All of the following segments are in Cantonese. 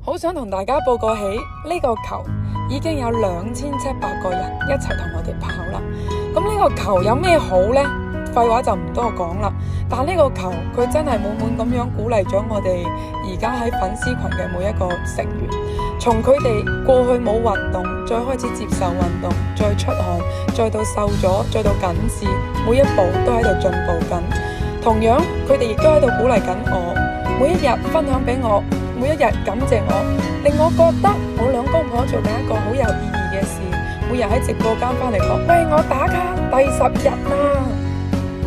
好想同大家報告起，呢個球已經有2700個人一齊同我哋跑啦。咁呢個球有咩好呢？廢話就唔多講啦。但呢個球佢真係滿滿咁樣鼓勵咗我哋而家喺粉絲群嘅每一個成員，從佢哋過去冇運動，再開始接受運動，再出汗，再到瘦咗，再到緊緻，每一步都喺度進步緊。同樣佢哋亦都喺度鼓勵緊我，每一日分享俾我，每一日感謝我，令我覺得我兩公婆做緊一個好有意義嘅事。每日喺直播間翻嚟講，喂，我打卡第10日啦，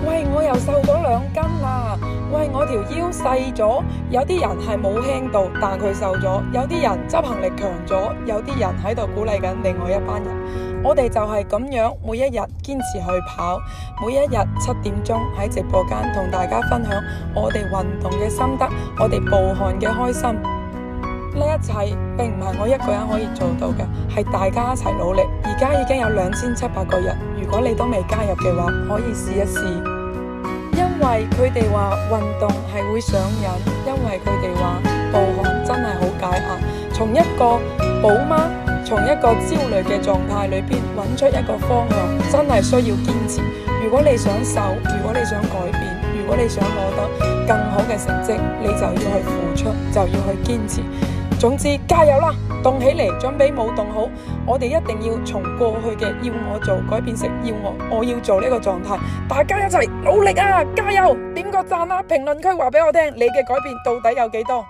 喂，我又瘦咗2斤啦，喂，我條腰細咗。有啲人係冇輕到，但佢瘦咗；有啲人執行力強咗，有啲人喺度鼓勵緊另外一班人。我哋就係咁樣，每一日堅持去跑，每一日7點鐘喺直播間同大家分享我哋運動嘅心得，我哋暴汗嘅開心。呢一切並唔係我一個人可以做到嘅，係大家一齊努力。而家已經有2700個人，如果你都未加入嘅話，可以試一試。因為佢哋話運動係會上癮，因為佢哋話暴汗真係好解壓。從一個寶媽，從一個焦慮嘅狀態裏邊揾出一個方向，真係需要堅持。如果你想瘦，如果你想改變，如果你想攞得更好嘅成績，你就要去付出，就要去堅持。總之加油啦，動起嚟，準備冇動好，我哋一定要從過去嘅要我做改變成要我要做呢個狀態，大家一齊努力啊，加油，點個讚啊，評論區話俾我聽你嘅改變到底有幾多。